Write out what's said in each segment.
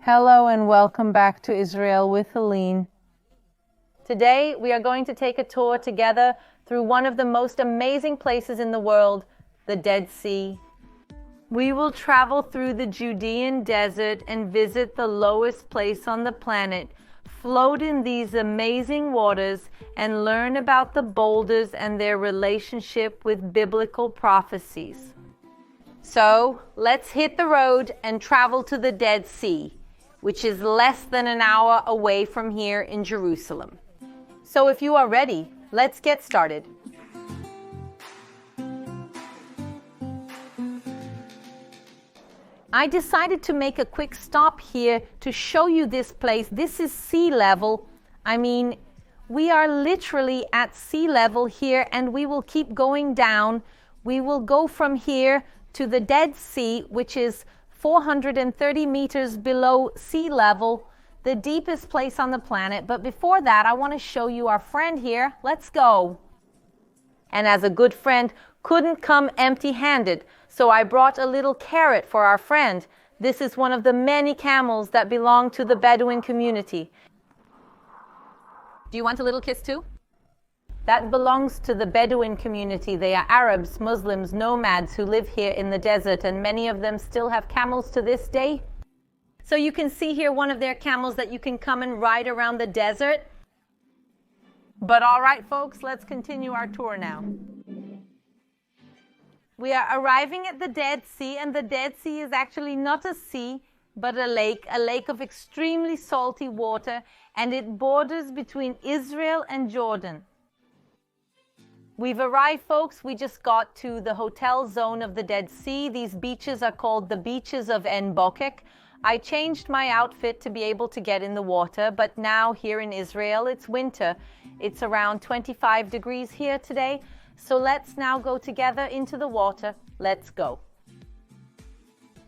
Hello and welcome back to Israel with Helene. Today we are going to take a tour together through one of the most amazing places in the world, the Dead Sea. We will travel through the Judean desert and visit the lowest place on the planet, float in these amazing waters, and learn about the boulders and their relationship with biblical prophecies. So let's hit the road and travel to the Dead Sea, which is less than an hour away from here in Jerusalem. So if you are ready, let's get started. I decided to make a quick stop here to show you this place. This is sea level. I mean, we are literally at sea level here, and we will keep going down. We will go from here to the Dead Sea, which is 430 meters below sea level, the deepest place on the planet. But before that, I want to show you our friend here. Let's go. And as a good friend, couldn't come empty-handed, so I brought a little carrot for our friend. This is one of the many camels that belong to the Bedouin community. Do you want a little kiss too? That belongs to the Bedouin community. They are Arabs, Muslims, nomads who live here in the desert, and many of them still have camels to this day. So you can see here one of their camels that you can come and ride around the desert. But all right, folks, let's continue our tour now. We are arriving at the Dead Sea, and the Dead Sea is actually not a sea, but a lake of extremely salty water, and it borders between Israel and Jordan. We've arrived, folks. We just got to the hotel zone of the Dead Sea. These beaches are called the beaches of En Bokek. I changed my outfit to be able to get in the water, but now here in Israel, it's winter. It's around 25 degrees here today. So let's now go together into the water. Let's go.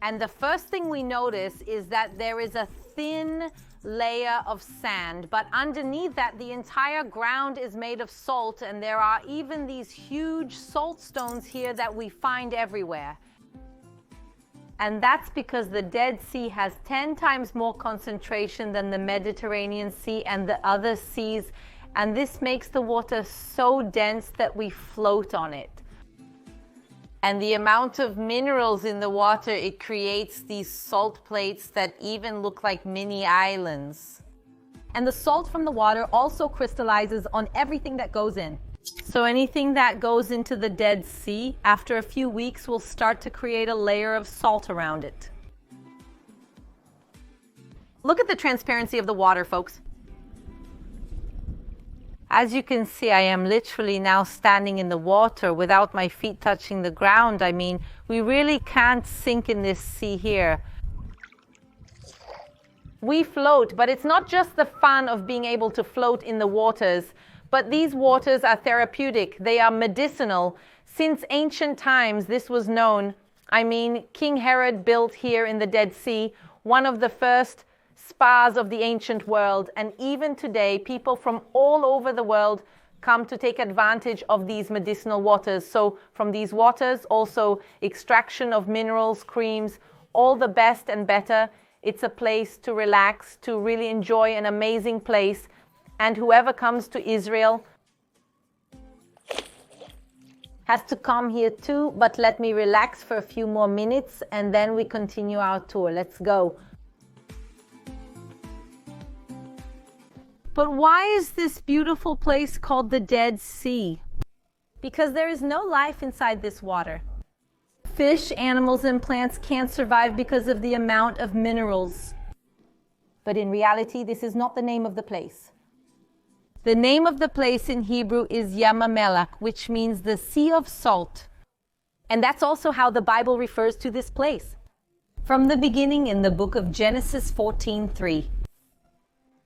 And the first thing we notice is that there is a thin layer of sand, but underneath that the entire ground is made of salt, and there are even these huge salt stones here that we find everywhere. And that's because the Dead Sea has 10 times more concentration than the Mediterranean Sea and the other seas, and this makes the water so dense that we float on it. And the amount of minerals in the water, it creates these salt plates that even look like mini islands. And the salt from the water also crystallizes on everything that goes in. So anything that goes into the Dead Sea, after a few weeks, will start to create a layer of salt around it. Look at the transparency of the water, folks. As you can see, I am literally now standing in the water without my feet touching the ground. I mean, we really can't sink in this sea here. We float, but it's not just the fun of being able to float in the waters, but these waters are therapeutic. They are medicinal. Since ancient times, this was known. I mean, King Herod built here in the Dead Sea one of the first spas of the ancient world, and even today people from all over the world come to take advantage of these medicinal waters. So from these waters also extraction of minerals, creams, all the best and better. It's a place to relax, to really enjoy an amazing place, and whoever comes to Israel has to come here too. But let me relax for a few more minutes and then we continue our tour. Let's go. But why is this beautiful place called the Dead Sea? Because there is no life inside this water. Fish, animals, and plants can't survive because of the amount of minerals. But in reality, this is not the name of the place. The name of the place in Hebrew is Yam HaMelach, which means the Sea of Salt. And that's also how the Bible refers to this place. From the beginning in the book of Genesis 14:3.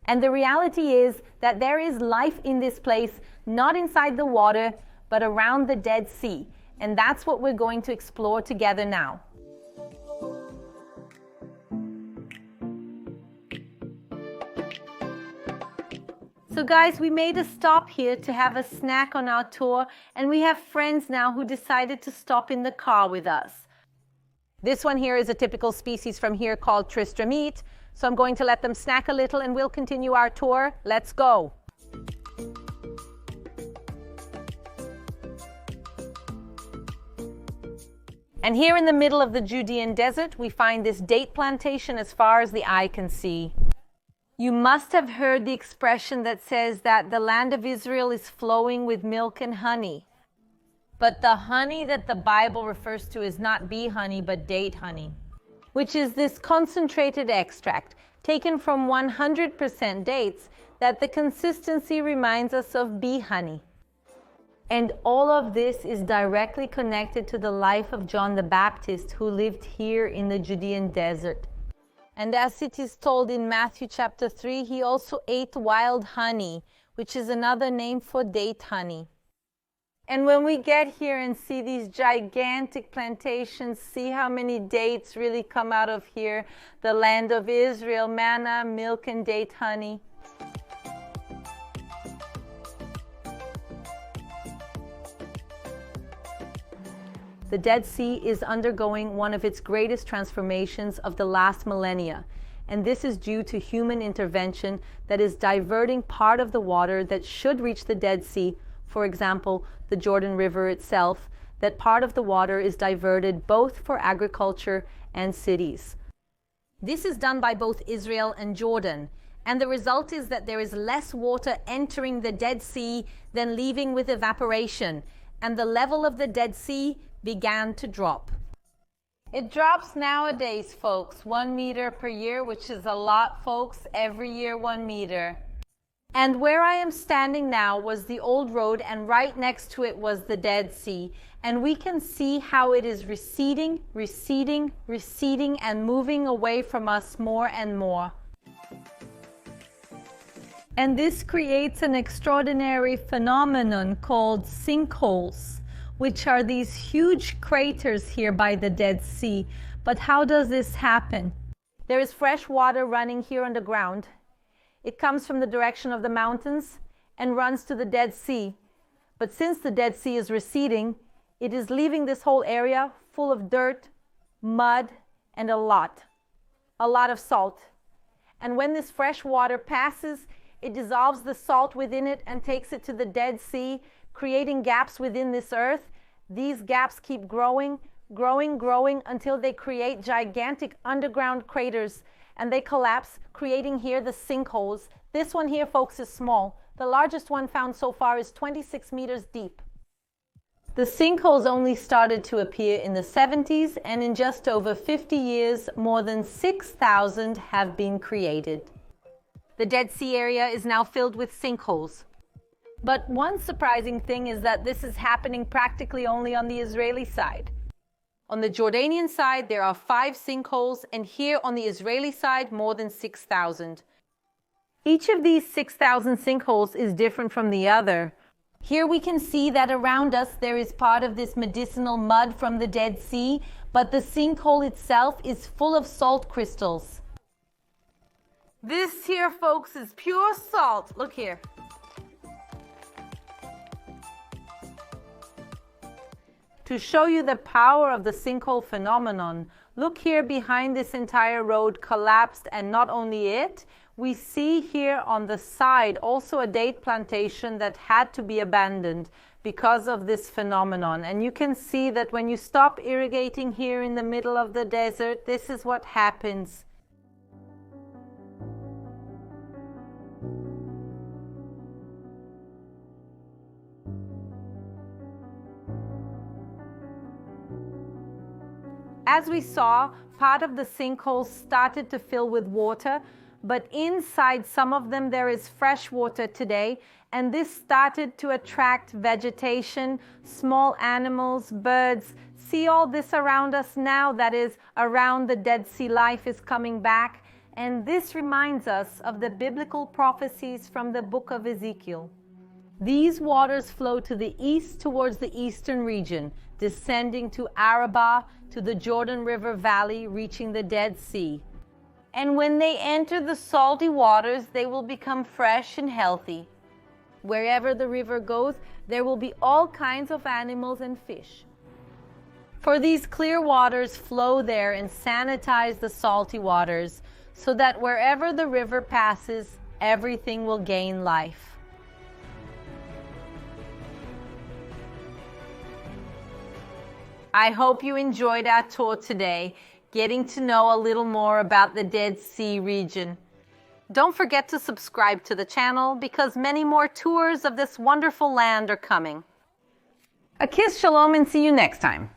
And the reality is that there is life in this place, not inside the water, but around the Dead Sea. And that's what we're going to explore together now. So guys, we made a stop here to have a snack on our tour, and we have friends now who decided to stop in the car with us. This one here is a typical species from here called Tristramete. So I'm going to let them snack a little and we'll continue our tour. Let's go. And here in the middle of the Judean desert, we find this date plantation as far as the eye can see. You must have heard the expression that says that the land of Israel is flowing with milk and honey. But the honey that the Bible refers to is not bee honey, but date honey, which is this concentrated extract taken from 100% dates that the consistency reminds us of bee honey. And all of this is directly connected to the life of John the Baptist, who lived here in the Judean desert. And as it is told in Matthew chapter 3, he also ate wild honey, which is another name for date honey. And when we get here and see these gigantic plantations, see how many dates really come out of here, the land of Israel, manna, milk, and date honey. The Dead Sea is undergoing one of its greatest transformations of the last millennia, and this is due to human intervention that is diverting part of the water that should reach the Dead Sea, for example, the Jordan River itself, that part of the water is diverted both for agriculture and cities. This is done by both Israel and Jordan, and the result is that there is less water entering the Dead Sea than leaving with evaporation, and the level of the Dead Sea began to drop. It drops nowadays, folks, 1 meter per year, which is a lot, folks, every year 1 meter. And where I am standing now was the old road, and right next to it was the Dead Sea. And we can see how it is receding, receding, receding, and moving away from us more and more. And this creates an extraordinary phenomenon called sinkholes, which are these huge craters here by the Dead Sea. But how does this happen? There is fresh water running here underground. It comes from the direction of the mountains and runs to the Dead Sea. But since the Dead Sea is receding, it is leaving this whole area full of dirt, mud, and a lot of salt. And when this fresh water passes, it dissolves the salt within it and takes it to the Dead Sea, creating gaps within this earth. These gaps keep growing, growing, growing until they create gigantic underground craters, and they collapse, creating here the sinkholes. This one here, folks, is small. The largest one found so far is 26 meters deep. The sinkholes only started to appear in the 70s, and in just over 50 years, more than 6,000 have been created. The Dead Sea area is now filled with sinkholes. But one surprising thing is that this is happening practically only on the Israeli side. On the Jordanian side, there are 5 sinkholes, and here on the Israeli side, more than 6,000. Each of these 6,000 sinkholes is different from the other. Here we can see that around us there is part of this medicinal mud from the Dead Sea, but the sinkhole itself is full of salt crystals. This here, folks, is pure salt. Look here. To show you the power of the sinkhole phenomenon, look here behind this entire road collapsed, and not only it, we see here on the side also a date plantation that had to be abandoned because of this phenomenon. And you can see that when you stop irrigating here in the middle of the desert, this is what happens. As we saw, part of the sinkholes started to fill with water, but inside some of them there is fresh water today, and this started to attract vegetation, small animals, birds. See all this around us now, that is, around the Dead Sea life is coming back, and this reminds us of the biblical prophecies from the book of Ezekiel. These waters flow to the east towards the eastern region, descending to Arabah, to the Jordan River Valley, reaching the Dead Sea. And when they enter the salty waters, they will become fresh and healthy. Wherever the river goes, there will be all kinds of animals and fish. For these clear waters flow there and sanitize the salty waters. so that wherever the river passes, everything will gain life. I hope you enjoyed our tour today, getting to know a little more about the Dead Sea region. Don't forget to subscribe to the channel because many more tours of this wonderful land are coming. A kiss, shalom, and see you next time.